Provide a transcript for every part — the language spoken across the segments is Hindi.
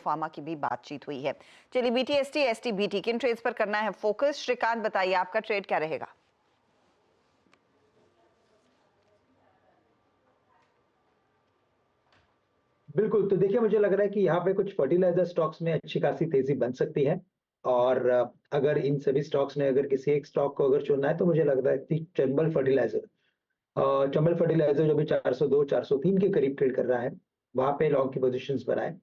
फार्मा की भी बातचीत हुई है। चलिए BTST, STBT किन ट्रेड्स पर करना है फोकस? श्रीकांत बताइए आपका ट्रेड क्या रहेगा? बिल्कुल, तो देखिए मुझे लग रहा है कि यहाँ पे कुछ फर्टिलाइजर स्टॉक्स में अच्छी खासी तेजी बन सकती है और अगर इन सभी स्टॉक्स में अगर किसी एक स्टॉक को अगर चुनना है तो मुझे लगता है कि चंबल फर्टिलाइजर जो भी 402 403 के करीब ट्रेड कर रहा है, वहां पे लॉन्ग की पोजीशंस बनाए।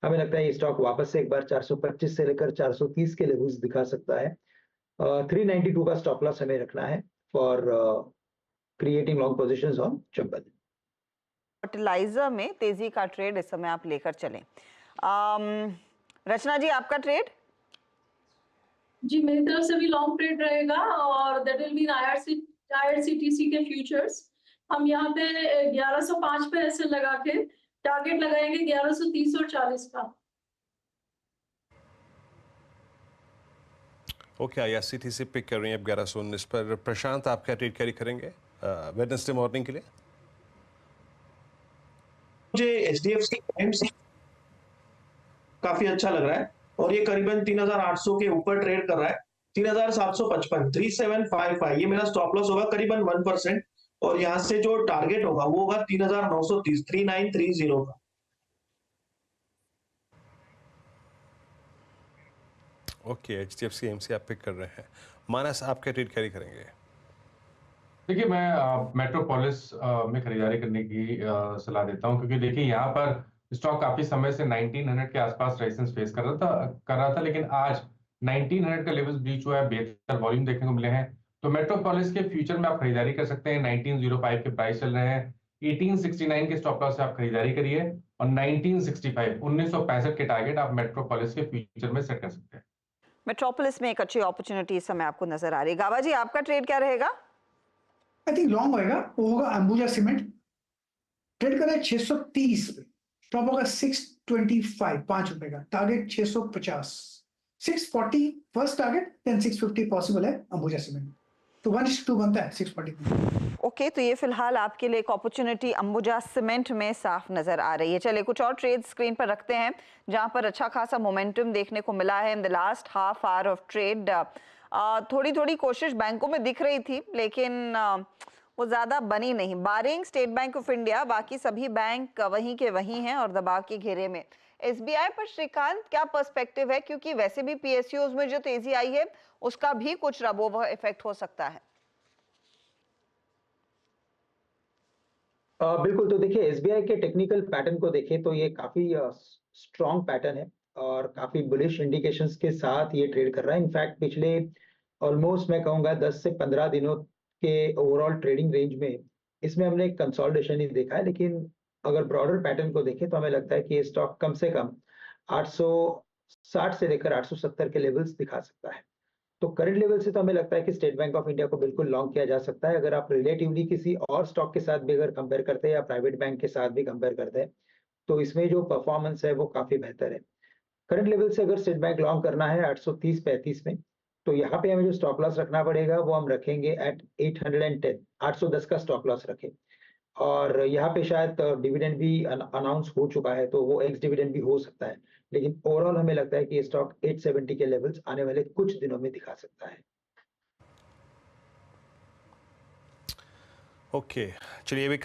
हमें लगता है ये स्टॉक वापस से एक बार 425 से लेकर 430 के लेवल्स दिखा सकता है। 392 का स्टॉप लॉस हमें रखना है for creating long positions on Chambal. Fertiliser में तेजी का ट्रेड इस समय आप लेकर चलें। रचना जी आपका ट्रेड? जी मेरी तरफ से भी लॉन्ग ट्रेड रहेगा और दैट विल बी IRCTC के फ्यूचर्स। हम यहाँ पे 1105 पे ऐसे लगा के टारगेट लगाएंगे 1130 और 40 का। ओके, IRCTC पिक कर रही हैं आप 1119 पर। प्रशांत आप क्या ट्रेड कैरी करेंगे वेडनेसडे मॉर्निंग के लिए? मुझे HDFC AMC काफी अच्छा लग रहा है और ये करीबन 3800 के ऊपर ट्रेड कर रहा है। 3755 3755 ये मेरा स्टॉप लॉस होगा करीबन 1% और यहाँ से जो टारगेट होगा वो होगा 3930 3930 का। ओके, HDFC AMC आप पिक कर रहे हैं। मानस आप क्या ट्रेड कैरी करेंगे? देखिए मैं मेट्रोपोलिस में खरीदारी करने की सलाह देता हूं, क्योंकि देखिए यहाँ पर स्टॉक काफी समय से 1900 के आसपास रेजिस्टेंस फेस कर रहा था, लेकिन आज 1900 का लेवल्स ब्रीच हुआ है, बेहतर वॉल्यूम देखने को मिले हैं। तो मेट्रोपोलिस के फ्यूचर में आप खरीदारी कर सकते हैं। 1905 के प्राइस चल रहे हैं, 1869 के स्टॉप लॉस से आप खरीदारी करिए और 1965 के टारगेट आप मेट्रोपोलिस के फ्यूचर में सेट कर सकते हैं। मेट्रोपोलिस में एक अच्छी अपॉर्चुनिटी इस समय आपको नजर आ रही है। गावा जी आपका ट्रेड क्या रहेगा? आई थिंक लॉन्ग होएगा, वो होगा अंबुजा सीमेंट। ट्रेड कर रहा है 630 पे, टॉप होगा 625, 5 रुपए का target 650, 640 first target, then 650 possible है अंबुजा सीमेंट। तो 1:2 बनता है 640। ओके, तो ये फिलहाल आपके लिए एक अपॉर्चुनिटी अंबुजा सीमेंट में साफ नजर आ रही है। चलिए कुछ और ट्रेड स्क्रीन पर रखते हैं जहां पर अच्छा खासा मोमेंटम देखने को मिला है in the last half hour of trade. थोड़ी थोड़ी कोशिश बैंकों में दिख रही थी, लेकिन वो ज़्यादा बनी नहीं। बारिंग स्टेट बैंक ऑफ इंडिया, बाकी सभी बैंक वहीं के वहीं हैं और दबाव के घेरे में। SBI पर श्रीकांत क्या पर्सपेक्टिव है, क्योंकि वैसे भी PSUs में जो तेजी आई है उसका भी कुछ रबोवर इफेक्ट हो सकता है? बिल्कुल, तो देखिए SBI के टेक्निकल पैटर्न को देखें तो ये काफी स्ट्रॉन्ग पैटर्न है और काफी बुलिश इंडिकेशंस के साथ ये ट्रेड कर रहा है। इनफैक्ट पिछले ऑलमोस्ट मैं कहूंगा 10 से 15 दिनों के ओवरऑल ट्रेडिंग रेंज में इसमें हमने एक कंसोलिडेशन ही देखा है, लेकिन अगर ब्रॉडर पैटर्न को देखें तो हमें लगता है कि ये स्टॉक कम से कम 860 से लेकर 870 के लेवल्स दिखा सकता है। तो करंट लेवल से तो हमें लगता है कि स्टेट बैंक ऑफ इंडिया को बिल्कुल लॉन्ग किया जा सकता है। अगर आप रिलेटिवली किसी और स्टॉक के साथ भी अगर कंपेयर करते हैं या प्राइवेट बैंक के साथ भी कंपेयर करते हैं तो इसमें जो परफॉर्मेंस है वो काफी बेहतर है। करंट लेवल से अगर स्टेट बैंक लॉन्ग करना है 830-35 में, तो यहाँ पे हमें जो स्टॉप लॉस रखना पड़ेगा वो हम रखेंगे एट 810, 810 का स्टॉप लॉस रखें। और यहाँ पे शायद डिविडेंड भी अनाउंस हो चुका है, तो वो एक्स डिविडेंड भी हो सकता है, लेकिन ओवरऑल हमें लगता है कि ये स्टॉक 870 के लेवल्स आने वाले कुछ दिनों में दिखा सकता है। ओके, चलिए भी